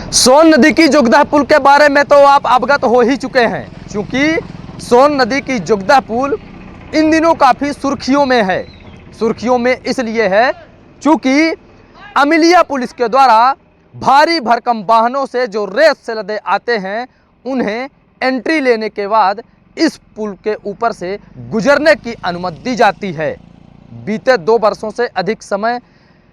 सोन नदी की जोगदा पुल के बारे में तो आप अवगत हो ही चुके हैं, क्योंकि सोन नदी की जोगदा पुल इन दिनों काफ़ी सुर्खियों में है। सुर्खियों में इसलिए है क्योंकि अमिलिया पुलिस के द्वारा भारी भरकम वाहनों से जो रेत से लदे आते हैं, उन्हें एंट्री लेने के बाद इस पुल के ऊपर से गुजरने की अनुमति दी जाती है। बीते 2 वर्षों से अधिक समय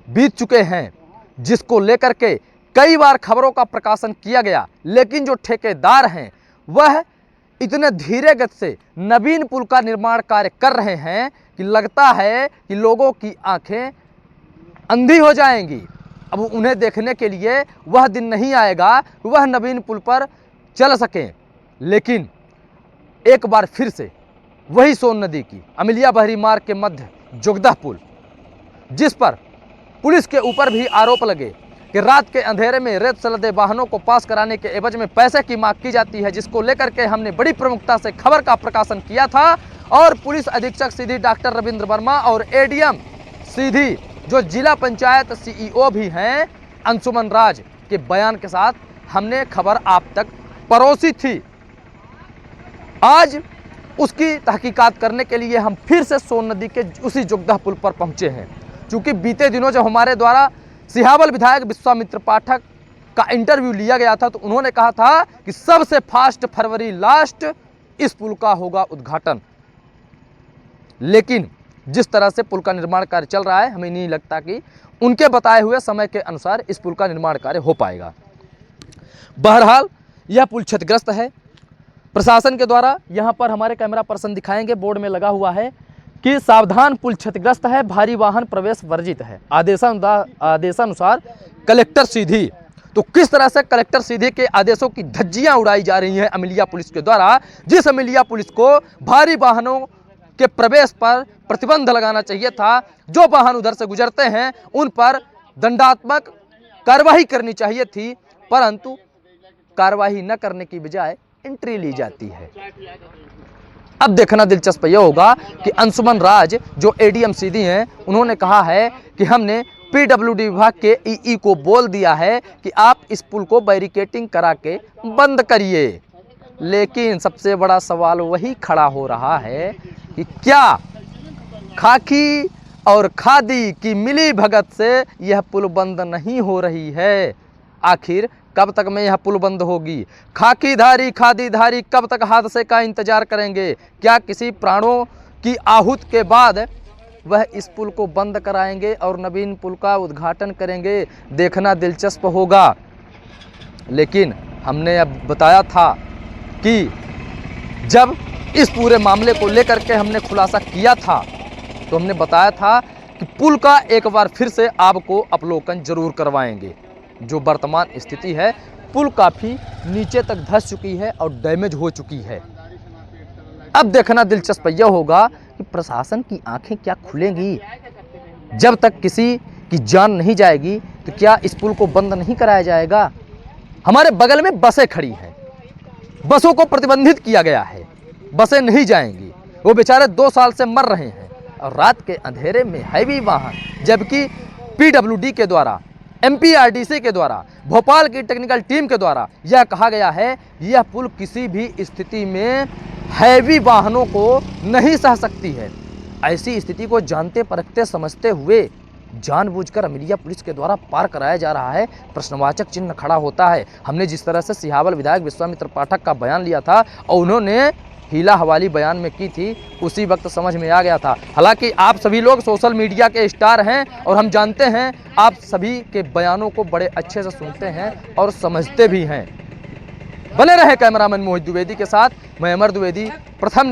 बीत चुके हैं, जिसको लेकर के कई बार खबरों का प्रकाशन किया गया, लेकिन जो ठेकेदार हैं वह इतने धीरे गति से नवीन पुल का निर्माण कार्य कर रहे हैं कि लगता है कि लोगों की आंखें अंधी हो जाएंगी। अब उन्हें देखने के लिए वह दिन नहीं आएगा कि वह नवीन पुल पर चल सकें। लेकिन एक बार फिर से वही सोन नदी की अमिलिया बहरी मार्ग के मध्य जोगदा पुल, जिस पर पुलिस के ऊपर भी आरोप लगे कि रात के अंधेरे में रेत से लदे वाहनों को पास कराने के एवज में पैसे की मांग की जाती है, जिसको लेकर के हमने बड़ी प्रमुखता से खबर का प्रकाशन किया था। और पुलिस अधीक्षक सीधी डॉक्टर रविंद्र वर्मा और एडीएम सीधी जो जिला पंचायत सीईओ भी हैं अंशुमन राज के बयान के साथ हमने खबर आप तक परोसी थी। आज उसकी तहकीकात करने के लिए हम फिर से सोन नदी के उसी जोगदा पुल पर पहुंचे हैं, क्योंकि बीते दिनों जब हमारे द्वारा सिहावल विधायक विश्वामित्र पाठक का इंटरव्यू लिया गया था, तो उन्होंने कहा था कि सबसे फास्ट फरवरी लास्ट इस पुल का होगा उद्घाटन। लेकिन जिस तरह से पुल का निर्माण कार्य चल रहा है, हमें नहीं लगता कि उनके बताए हुए समय के अनुसार इस पुल का निर्माण कार्य हो पाएगा। बहरहाल यह पुल क्षतिग्रस्त है। प्रशासन के द्वारा यहाँ पर हमारे कैमरा पर्सन दिखाएंगे, बोर्ड में लगा हुआ है कि सावधान पुल क्षतिग्रस्त है, भारी वाहन प्रवेश वर्जित है, आदेशानुसार कलेक्टर सीधी। तो किस तरह से कलेक्टर सीधी के आदेशों की धज्जियां उड़ाई जा रही हैं अमिलिया पुलिस के द्वारा, जिस अमिलिया पुलिस को भारी वाहनों के प्रवेश पर प्रतिबंध लगाना चाहिए था। जो वाहन उधर से गुजरते हैं उन पर दंडात्मक कार्रवाई करनी चाहिए थी, परंतु कार्रवाई न करने की बजाय एंट्री ली जाती है। अब देखना दिलचस्प यह होगा कि अंशुमन राज जो एडीएम सीधी हैं, उन्होंने कहा है कि हमने पीडब्ल्यूडी विभाग के ईई को बोल दिया है कि आप इस पुल को बैरिकेटिंग करा के बंद करिए। लेकिन सबसे बड़ा सवाल वही खड़ा हो रहा है कि क्या खाकी और खादी की मिली भगत से यह पुल बंद नहीं हो रही है? आखिर कब तक में यह पुल बंद होगी? खाकीधारी खादीधारी कब तक हादसे का इंतजार करेंगे? क्या किसी प्राणों की आहूत के बाद वह इस पुल को बंद कराएंगे और नवीन पुल का उद्घाटन करेंगे? देखना दिलचस्प होगा। लेकिन हमने अब बताया था कि जब इस पूरे मामले को लेकर के हमने खुलासा किया था, तो हमने बताया था कि पुल का एक बार फिर से आपको अवलोकन जरूर करवाएंगे। जो वर्तमान स्थिति है, पुल काफ़ी नीचे तक धंस चुकी है और डैमेज हो चुकी है। अब देखना दिलचस्प यह होगा कि प्रशासन की आंखें क्या खुलेंगी। जब तक किसी की जान नहीं जाएगी तो क्या इस पुल को बंद नहीं कराया जाएगा? हमारे बगल में बसें खड़ी हैं, बसों को प्रतिबंधित किया गया है, बसें नहीं जाएंगी। वो बेचारे 2 साल से मर रहे हैं और रात के अंधेरे में हैवी वाहन, जबकि पीडब्ल्यूडी के द्वारा, एमपीआरडीसी के द्वारा, भोपाल की टेक्निकल टीम के द्वारा यह कहा गया है यह पुल किसी भी स्थिति में हैवी वाहनों को नहीं सह सकती है। ऐसी स्थिति को जानते परखते समझते हुए जानबूझकर अमिलिया पुलिस के द्वारा पार कराया जा रहा है, प्रश्नवाचक चिन्ह खड़ा होता है। हमने जिस तरह से सिहावल विधायक विश्वामित्र पाठक का बयान लिया था और उन्होंने हीला हवाली बयान में की थी, उसी वक्त समझ में आ गया था। हालांकि आप सभी लोग सोशल मीडिया के स्टार हैं और हम जानते हैं आप सभी के बयानों को बड़े अच्छे से सुनते हैं और समझते भी हैं। बने रहे कैमरामैन मोहित द्विवेदी के साथ, मैं अमर द्विवेदी, प्रथम।